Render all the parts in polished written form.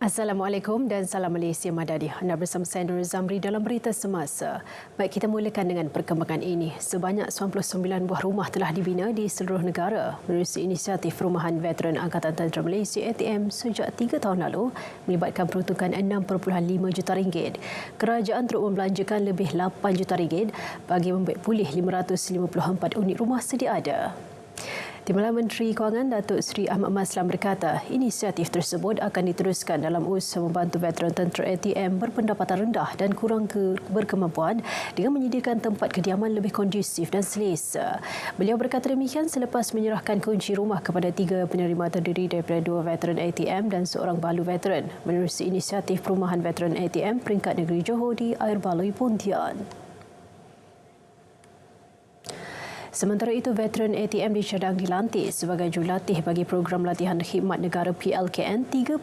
Assalamualaikum dan salam Malaysia Madani. Anda bersama saya Nur Zamri dalam berita semasa. Baik, kita mulakan dengan perkembangan ini. Sebanyak 99 buah rumah telah dibina di seluruh negara menerusi inisiatif Rumahan Veteran Angkatan Tentera Malaysia ATM sejak 3 tahun lalu melibatkan peruntukan 6.5 juta ringgit. Kerajaan turut membelanjakan lebih 8 juta ringgit bagi membuat pulih 554 unit rumah sedia ada. Timbalan Menteri Kewangan Datuk Seri Ahmad Maslan berkata inisiatif tersebut akan diteruskan dalam usaha membantu veteran tentera ATM berpendapatan rendah dan kurang berkemampuan dengan menyediakan tempat kediaman lebih kondusif dan selesa. Beliau berkata demikian selepas menyerahkan kunci rumah kepada 3 penerima terdiri daripada 2 veteran ATM dan seorang balu veteran menerusi inisiatif Perumahan Veteran ATM peringkat negeri Johor di Air Baloi Pontian. Sementara itu, veteran ATM dicadang dilantik sebagai jurulatih bagi program latihan khidmat negara PLKN 3.0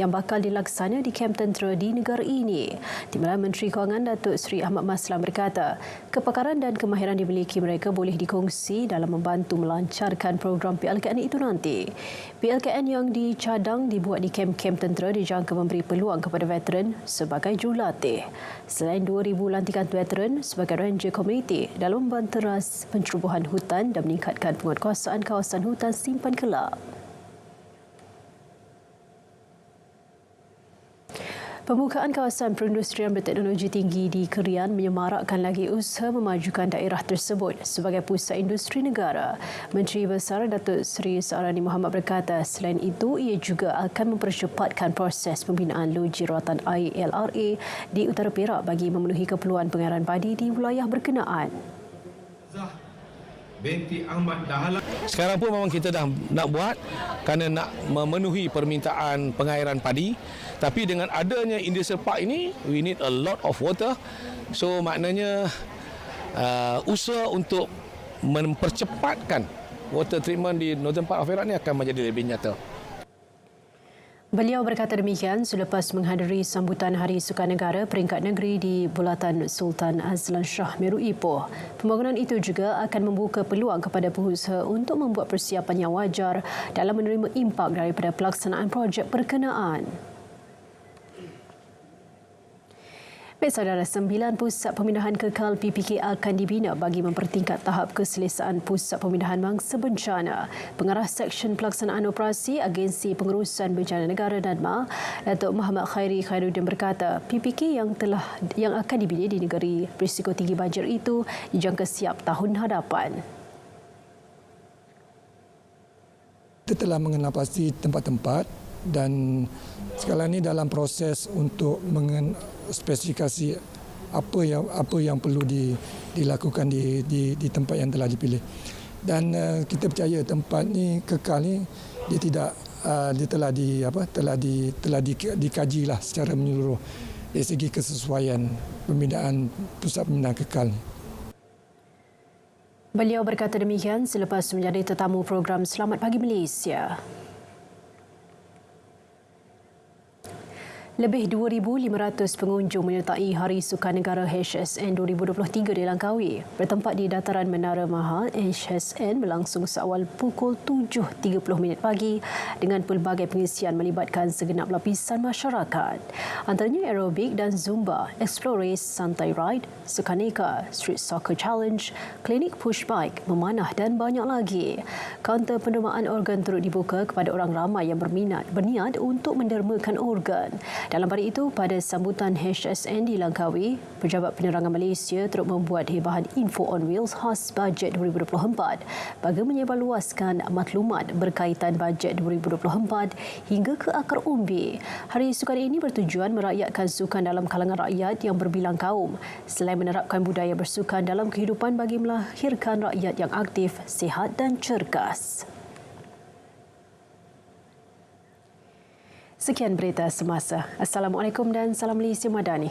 yang bakal dilaksana di kamp tentera di negara ini. Timbalan Menteri Kewangan Datuk Seri Ahmad Maslan berkata, kepakaran dan kemahiran dimiliki mereka boleh dikongsi dalam membantu melancarkan program PLKN itu nanti. PLKN yang dicadang dibuat di kamp-kamp tentera dijangka memberi peluang kepada veteran sebagai jurulatih. Selain 2,000 lantikan veteran sebagai ranger komuniti dalam membanteras pencerobohan hutan dan meningkatkan penguatkuasaan kawasan hutan simpan kelak. Pembukaan kawasan perindustrian berteknologi tinggi di Kerian menyemarakkan lagi usaha memajukan daerah tersebut sebagai pusat industri negara. Menteri Besar Datuk Seri Saarani Mohamad berkata selain itu ia juga akan mempercepatkan proses pembinaan loji rawatan air LRA di Utara Perak bagi memenuhi keperluan pengairan padi di wilayah berkenaan. Binti Ahmad Dahlan. Sekarang pun memang kita dah nak buat kerana nak memenuhi permintaan pengairan padi. Tapi dengan adanya industrial park ini, we need a lot of water. So maknanya usaha untuk mempercepatkan water treatment di Northern Part of Perak ini akan menjadi lebih nyata. Beliau berkata demikian selepas menghadiri sambutan Hari Sukan Negara peringkat negeri di Bulatan Sultan Azlan Shah Meru Ipoh. Pembangunan itu juga akan membuka peluang kepada pengusaha untuk membuat persiapan yang wajar dalam menerima impak daripada pelaksanaan projek berkenaan. Baik saudara, 9 pusat pemindahan kekal PPK akan dibina bagi mempertingkat tahap keselesaan pusat pemindahan mangsa bencana. Pengarah Seksyen Pelaksanaan Operasi Agensi Pengurusan Bencana Negara NADMA, Datuk Muhammad Khairi Khairuddin berkata, PPK yang akan dibina di negeri berisiko tinggi banjir itu dijangka siap tahun hadapan. Kita telah mengenal pasti tempat-tempat dan sekarang ini dalam proses untuk spesifikasi apa yang perlu dilakukan di tempat yang telah dipilih. Dan kita percaya tempat ni kekal ni dia telah dikajilah secara menyeluruh dari segi kesesuaian pemindahan pusat pemindahan kekal ni. Beliau berkata demikian selepas menjadi tetamu program Selamat Pagi Malaysia. Lebih 2,500 pengunjung menyertai Hari Sukan Negara HSN 2023 di Langkawi. Bertempat di Dataran Menara Mahal, HSN berlangsung seawal pukul 7.30 pagi dengan pelbagai pengisian melibatkan segenap lapisan masyarakat. Antaranya aerobik dan zumba, explore race, santai ride, sukaneka, street soccer challenge, klinik push bike, memanah dan banyak lagi. Kaunter pendermaan organ turut dibuka kepada orang ramai yang berniat untuk mendermakan organ. Dalam pada itu, pada sambutan HSN di Langkawi, Pejabat Penerangan Malaysia turut membuat hibahan info on wheels khas bajet 2024 bagi menyebarluaskan maklumat berkaitan bajet 2024 hingga ke akar umbi. Hari Sukan ini bertujuan merakyatkan sukan dalam kalangan rakyat yang berbilang kaum selain menerapkan budaya bersukan dalam kehidupan bagi melahirkan rakyat yang aktif, sihat dan cergas. Sekian berita semasa. Assalamualaikum dan salam Malaysia Madani.